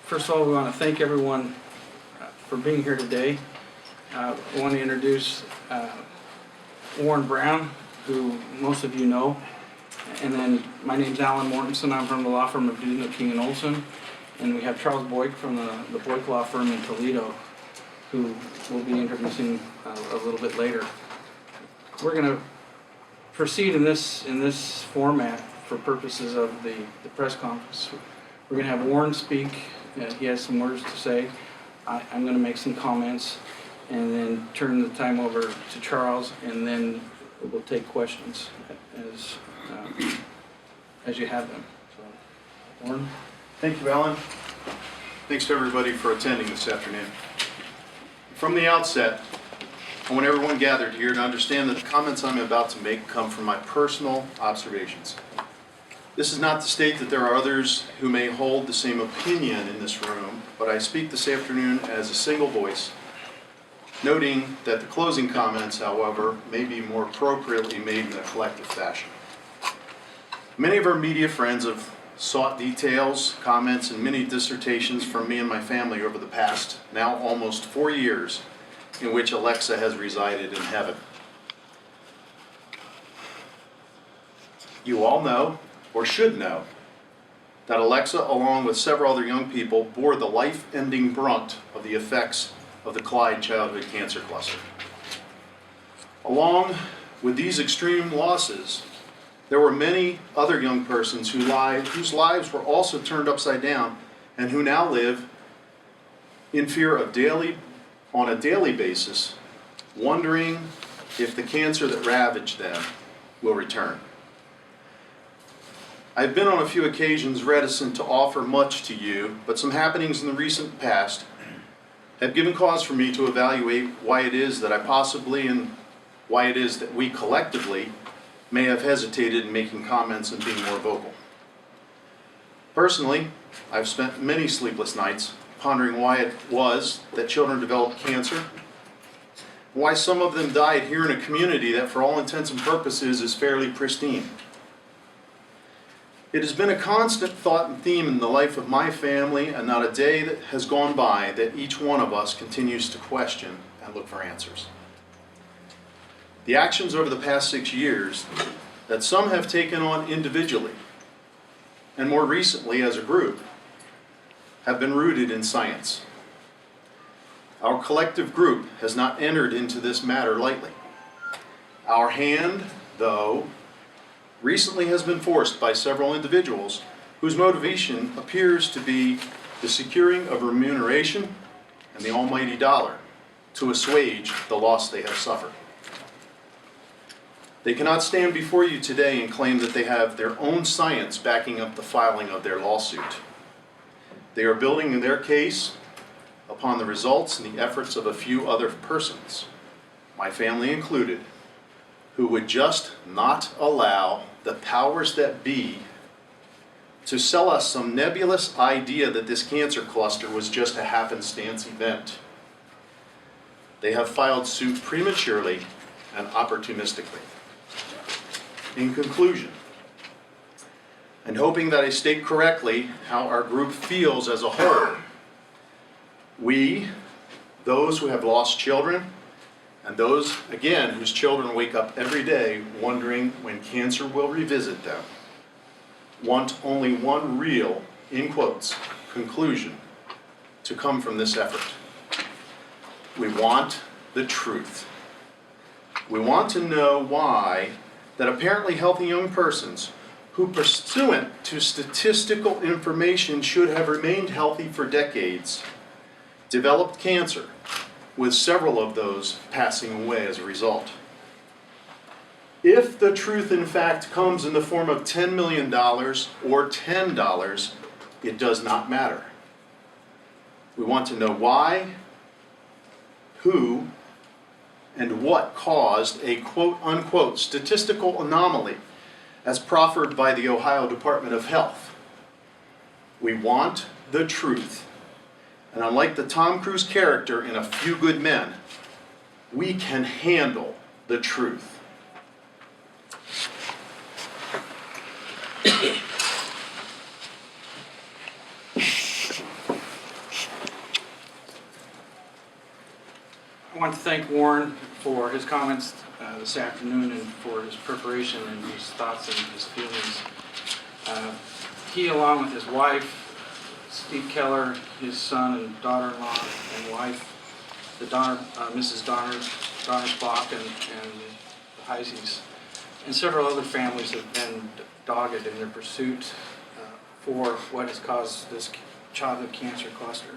First of all, we want to thank everyone for being here today. I want to introduce Warren Brown, who most of you know. And then my name's Alan Mortensen. I'm from the law firm of Dudno, King & Olson. And we have Charles Boyk from the Boyk law firm in Toledo, who we'll be introducing a little bit later. We're going to proceed in this format for purposes of the press conference. We're going to have Warren speak. He has some words to say. I'm going to make some comments and then turn the time over to Charles, and then we'll take questions as you have them. So, Warren. Thank you, Alan. Thanks to everybody for attending this afternoon. From the outset, I want everyone gathered here to understand that the comments I'm about to make come from my personal observations. This is not to state that there are others who may hold the same opinion in this room, but I speak this afternoon as a single voice, noting that the closing comments, however, may be more appropriately made in a collective fashion. Many of our media friends have sought details, comments, and many dissertations from me and my family over the past, now almost 4 years, in which Alexa has resided in heaven. You all know, or should know, that Alexa, along with several other young people, bore the life-ending brunt of the effects of the Clyde childhood cancer cluster. Along with these extreme losses, there were many other young persons whose lives were also turned upside down and who now live in fear of on a daily basis, wondering if the cancer that ravaged them will return. I've been on a few occasions reticent to offer much to you, but some happenings in the recent past have given cause for me to evaluate why it is that I possibly, and why it is that we collectively, may have hesitated in making comments and being more vocal. Personally, I've spent many sleepless nights pondering why it was that children developed cancer, and why some of them died here in a community that for all intents and purposes is fairly pristine. It has been a constant thought and theme in the life of my family, and not a day that has gone by that each one of us continues to question and look for answers. The actions over the past 6 years that some have taken on individually, and more recently as a group, have been rooted in science. Our collective group has not entered into this matter lightly. Our hand, though, recently has been forced by several individuals whose motivation appears to be the securing of remuneration and the almighty dollar to assuage the loss they have suffered. They cannot stand before you today and claim that they have their own science backing up the filing of their lawsuit. They are building their case upon the results and the efforts of a few other persons, my family included, who would just not allow the powers that be to sell us some nebulous idea that this cancer cluster was just a happenstance event. They have filed suit prematurely and opportunistically. In conclusion, and hoping that I state correctly how our group feels as a whole, we, those who have lost children, and those, again, whose children wake up every day wondering when cancer will revisit them, want only one real, in quotes, conclusion to come from this effort. We want the truth. We want to know why that apparently healthy young persons who, pursuant to statistical information, should have remained healthy for decades, developed cancer, with several of those passing away as a result. If the truth in fact comes in the form of $10 million or $10, it does not matter. We want to know why, who, and what caused a quote-unquote statistical anomaly as proffered by the Ohio Department of Health. We want the truth. And unlike the Tom Cruise character in A Few Good Men, we can handle the truth. I want to thank Warren for his comments this afternoon and for his preparation and his thoughts and his feelings. He, along with his wife, Steve Keller, his son and daughter-in-law and wife, the Mrs. Donnersbach and the Heises, and several other families have been dogged in their pursuit for what has caused this childhood cancer cluster.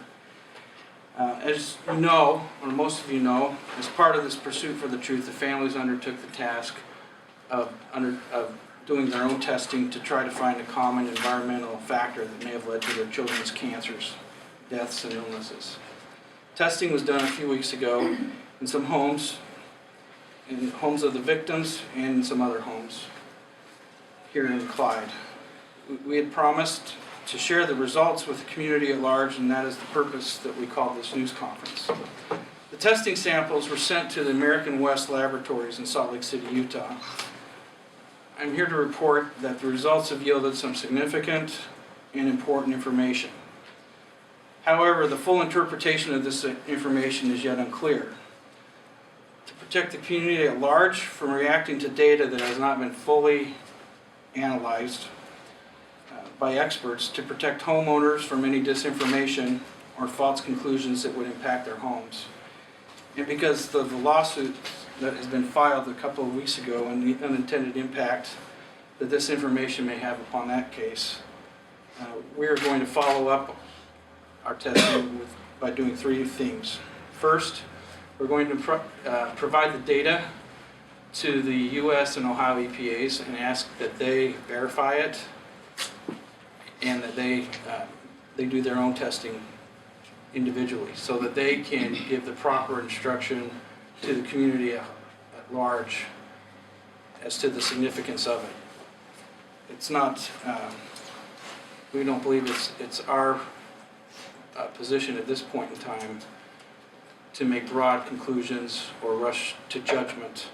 As you know, or most of you know, as part of this pursuit for the truth, the families undertook the task of doing their own testing to try to find a common environmental factor that may have led to their children's cancers, deaths, and illnesses. Testing was done a few weeks ago in some homes, in homes of the victims and in some other homes here in Clyde. We had promised to share the results with the community at large, and that is the purpose that we call this news conference. The testing samples were sent to the American West Laboratories in Salt Lake City, Utah. I'm here to report that the results have yielded some significant and important information. However, the full interpretation of this information is yet unclear. To protect the community at large from reacting to data that has not been fully analyzed by experts, to protect homeowners from any disinformation or false conclusions that would impact their homes. And because of the lawsuit that has been filed a couple of weeks ago and the unintended impact that this information may have upon that case, we are going to follow up our testing by doing three things. First, we're going to provide the data to the U.S. and Ohio EPAs and ask that they verify it and that they do their own testing individually so that they can give the proper instruction to the community at large as to the significance of it. It's not, we don't believe it's our position at this point in time to make broad conclusions or rush to judgment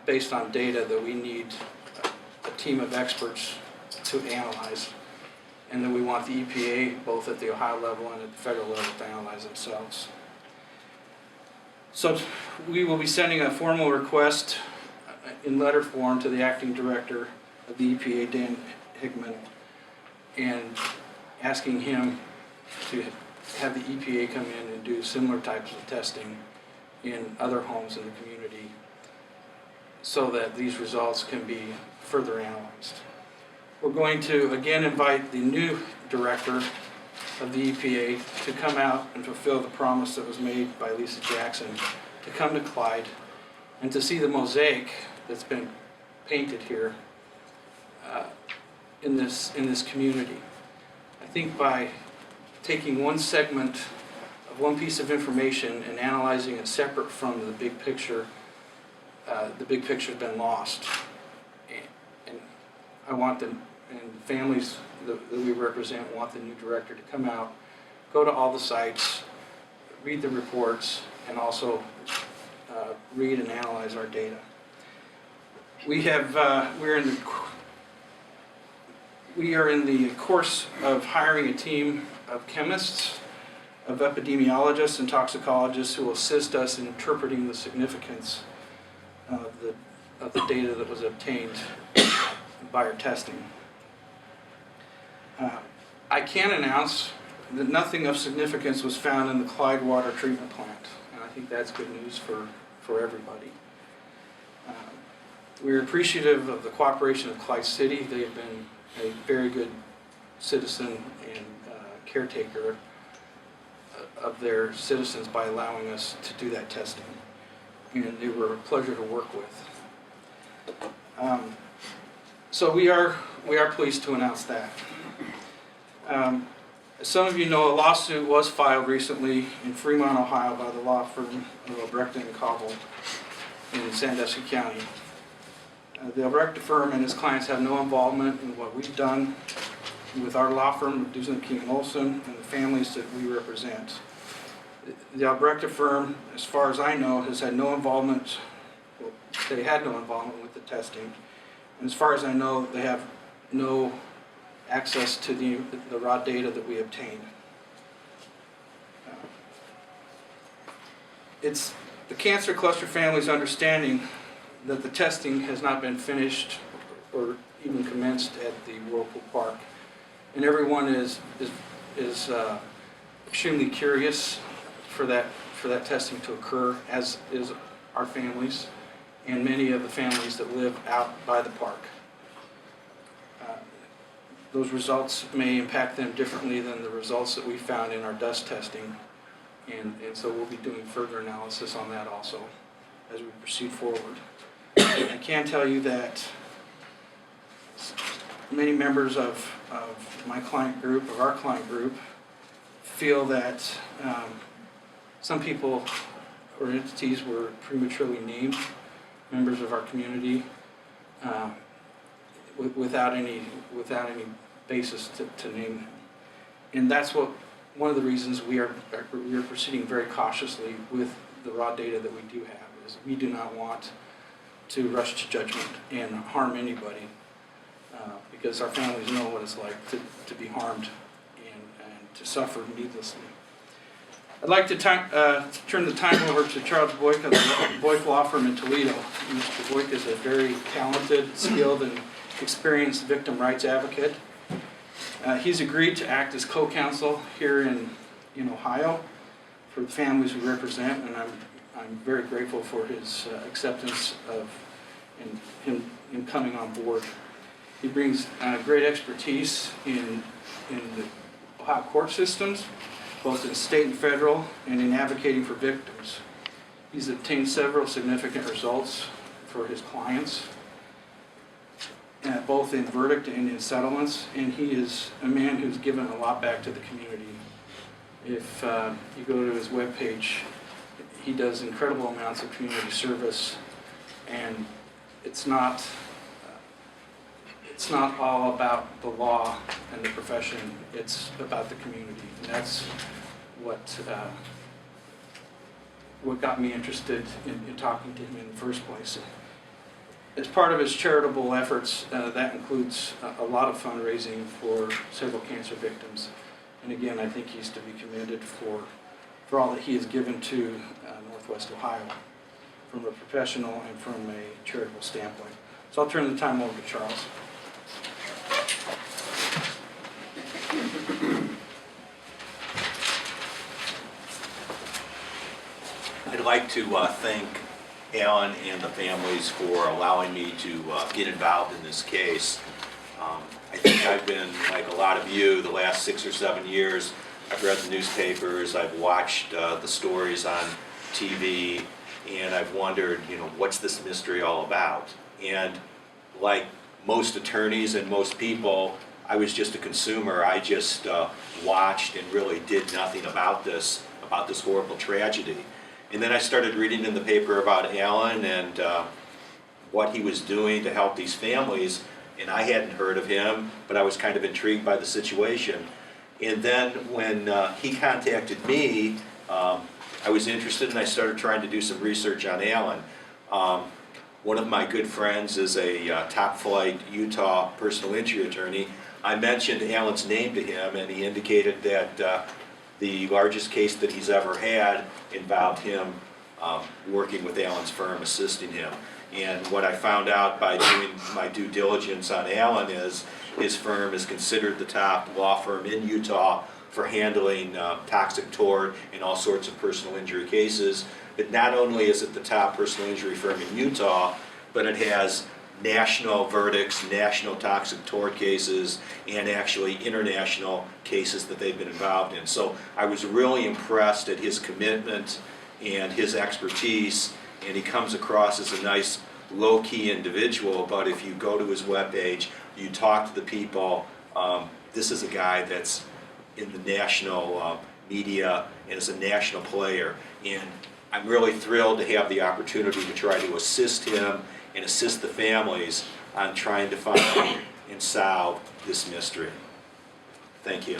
based on data that we need a team of experts to analyze, and that we want the EPA, both at the Ohio level and at the federal level, to analyze themselves. So we will be sending a formal request in letter form to the acting director of the EPA, Dan Hickman, and asking him to have the EPA come in and do similar types of testing in other homes in the community so that these results can be further analyzed. We're going to again invite the new director of the EPA to come out and fulfill the promise that was made by Lisa Jackson to come to Clyde and to see the mosaic that's been painted here in this community. I think by taking one segment of one piece of information and analyzing it separate from the big picture's been lost. And I want them, and families that we represent want the new director to come out, go to all the sites, read the reports, and also read and analyze our data. We are in the course of hiring a team of chemists, of epidemiologists and toxicologists who will assist us in interpreting the significance of the data that was obtained by our testing. I can announce that nothing of significance was found in the Clyde water treatment plant, and I think that's good news for everybody. We're appreciative of the cooperation of Clyde City. They have been a very good citizen and caretaker of their citizens by allowing us to do that testing, and they were a pleasure to work with. So we are pleased to announce that. As some of you know, a lawsuit was filed recently in Fremont, Ohio by the law firm of Albrecht & Cobble in Sandusky County. The Albrecht firm and his clients have no involvement in what we've done with our law firm, Dusen, King & Olson, and the families that we represent. The Albrecht firm, as far as I know, has had no involvement, well, they had no involvement with the testing. And as far as I know, they have no access to the raw data that we obtained. It's The Cancer Cluster family's understanding that the testing has not been finished or even commenced at the Whirlpool Park. And everyone is extremely curious for that testing to occur, as is our families and many of the families that live out by the park. Those results may impact them differently than the results that we found in our dust testing, and so we'll be doing further analysis on that also as we proceed forward. I can tell you that many members of my client group, of our client group, feel that some people or entities were prematurely named members of our community without any basis to name them. And that's one of the reasons we are proceeding very cautiously with the raw data that we do have, is we do not want to rush to judgment and harm anybody, because our families know what it's like to be harmed and to suffer needlessly. I'd like to turn the time over to Charles Boyk of the Boyk Law Firm in Toledo. Mr. Boyk is a very talented, skilled, and experienced victim rights advocate. He's agreed to act as co-counsel here in Ohio for the families we represent, and I'm very grateful for his acceptance of him coming on board. He brings great expertise in the Ohio court systems, both in state and federal, and in advocating for victims. He's obtained several significant results for his clients, both in verdict and in settlements, and he is a man who's given a lot back to the community. If you go to his webpage, he does incredible amounts of community service, and it's not all about the law and the profession, it's about the community. And that's what got me interested in talking to him in the first place. As part of his charitable efforts, that includes a lot of fundraising for several cancer victims. And again, I think he's to be commended for all that he has given to Northwest Ohio from a professional and from a charitable standpoint. So I'll turn the time over to Charles. I'd like to thank Alan and the families for allowing me to get involved in this case. I think I've been, like a lot of you, the last 6 or 7 years, I've read the newspapers, I've watched the stories on TV, and I've wondered, what's this mystery all about? And like most attorneys and most people, I was just a consumer. I just watched and really did nothing about this horrible tragedy. And then I started reading in the paper about Alan and what he was doing to help these families, and I hadn't heard of him, but I was kind of intrigued by the situation. And then when he contacted me, I was interested, and I started trying to do some research on Alan. One of my good friends is a top-flight Utah personal injury attorney. I mentioned Alan's name to him, and he indicated that the largest case that he's ever had involved him working with Alan's firm, assisting him. And what I found out by doing my due diligence on Alan is his firm is considered the top law firm in Utah for handling toxic tort and all sorts of personal injury cases. But not only is it the top personal injury firm in Utah, but it has national verdicts, national toxic tort cases, and actually international cases that they've been involved in. So I was really impressed at his commitment and his expertise, and he comes across as a nice low-key individual, but if you go to his webpage, you talk to the people, this is a guy that's in the national media and is a national player, and I'm really thrilled to have the opportunity to try to assist him and assist the families on trying to find and solve this mystery. Thank you.